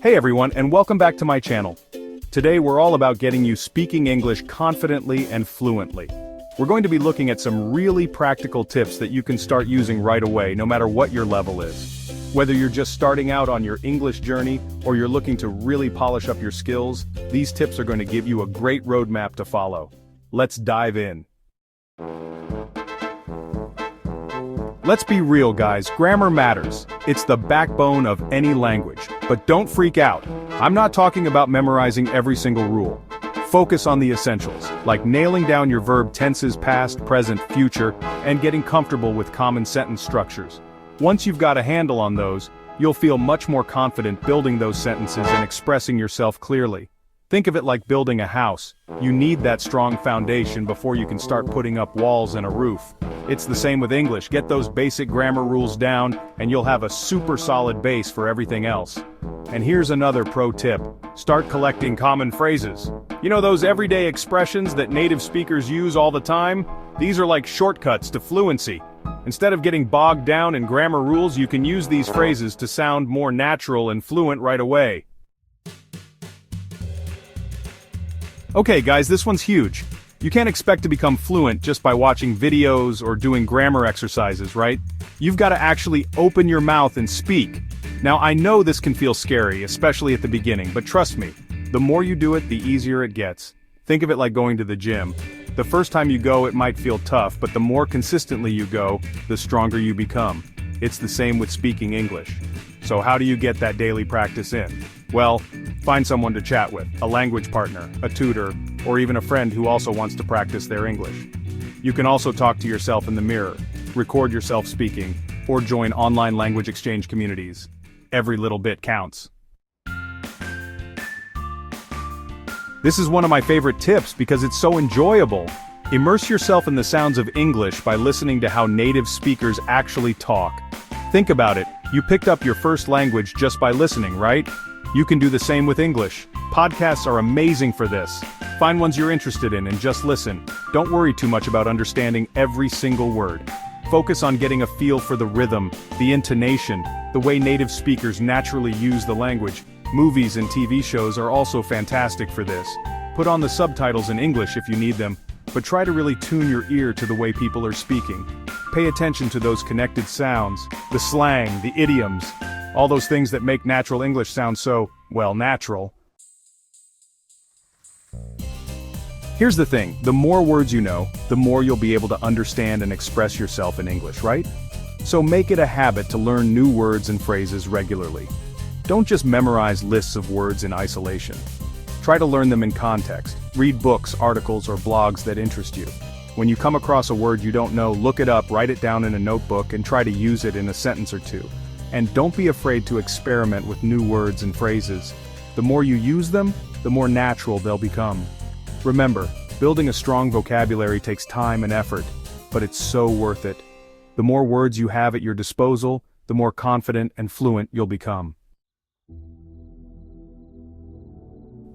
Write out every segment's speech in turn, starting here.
Hey everyone, and welcome back to my channel. Today we're all about getting you speaking English confidently and fluently. We're going to be looking at some really practical tips that you can start using right away, no matter what your level is. Whether you're just starting out on your English journey, or you're looking to really polish up your skills, these tips are going to give you a great roadmap to follow. Let's dive in. Let's be real, guys, grammar matters. It's the backbone of any language. But don't freak out. I'm not talking about memorizing every single rule. Focus on the essentials, like nailing down your verb tenses past, present, future, and getting comfortable with common sentence structures. Once you've got a handle on those, you'll feel much more confident building those sentences and expressing yourself clearly. Think of it like building a house. You need that strong foundation before you can start putting up walls and a roof. It's the same with English. Get those basic grammar rules down, and you'll have a super solid base for everything else. And here's another pro tip. Start collecting common phrases. You know those everyday expressions that native speakers use all the time? These are like shortcuts to fluency. Instead of getting bogged down in grammar rules, you can use these phrases to sound more natural and fluent right away. Okay guys, this one's huge. You can't expect to become fluent just by watching videos or doing grammar exercises, right? You've got to actually open your mouth and speak. Now I know this can feel scary, especially at the beginning, but trust me, the more you do it, the easier it gets. Think of it like going to the gym. The first time you go, it might feel tough, but the more consistently you go, the stronger you become. It's the same with speaking English. So how do you get that daily practice in? Well, find someone to chat with, a language partner, a tutor, or even a friend who also wants to practice their English. You can also talk to yourself in the mirror, record yourself speaking, or join online language exchange communities. Every little bit counts. This is one of my favorite tips because it's so enjoyable. Immerse yourself in the sounds of English by listening to how native speakers actually talk. Think about it, you picked up your first language just by listening, right? You can do the same with English. Podcasts are amazing for this. Find ones you're interested in and just listen. Don't worry too much about understanding every single word. Focus on getting a feel for the rhythm, the intonation, the way native speakers naturally use the language. Movies and TV shows are also fantastic for this. Put on the subtitles in English if you need them, but try to really tune your ear to the way people are speaking. Pay attention to those connected sounds, the slang, the idioms, all those things that make natural English sound so, well, natural. Here's the thing, the more words you know, the more you'll be able to understand and express yourself in English, right? So make it a habit to learn new words and phrases regularly. Don't just memorize lists of words in isolation. Try to learn them in context. Read books, articles, or blogs that interest you. When you come across a word you don't know, look it up, write it down in a notebook, and try to use it in a sentence or two. And don't be afraid to experiment with new words and phrases. The more you use them, the more natural they'll become. Remember, building a strong vocabulary takes time and effort, but it's so worth it. The more words you have at your disposal, the more confident and fluent you'll become.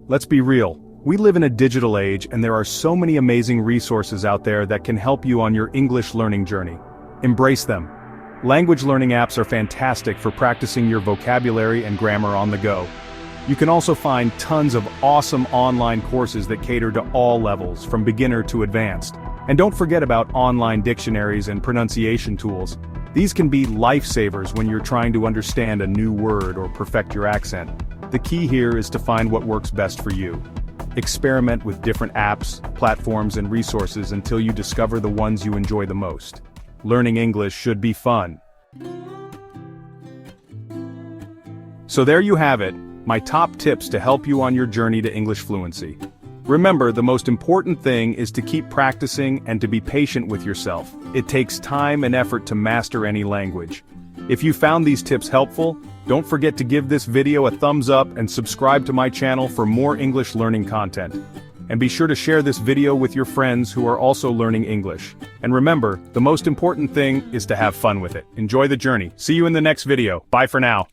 Let's be real. We live in a digital age and there are so many amazing resources out there that can help you on your English learning journey. Embrace them. Language learning apps are fantastic for practicing your vocabulary and grammar on the go. You can also find tons of awesome online courses that cater to all levels, from beginner to advanced. And don't forget about online dictionaries and pronunciation tools. These can be lifesavers when you're trying to understand a new word or perfect your accent. The key here is to find what works best for you. Experiment with different apps, platforms, and resources until you discover the ones you enjoy the most. Learning English should be fun. So there you have it, my top tips to help you on your journey to English fluency. Remember, the most important thing is to keep practicing and to be patient with yourself. It takes time and effort to master any language. If you found these tips helpful, don't forget to give this video a thumbs up and subscribe to my channel for more English learning content. And be sure to share this video with your friends who are also learning English. And remember, the most important thing is to have fun with it. Enjoy the journey. See you in the next video. Bye for now.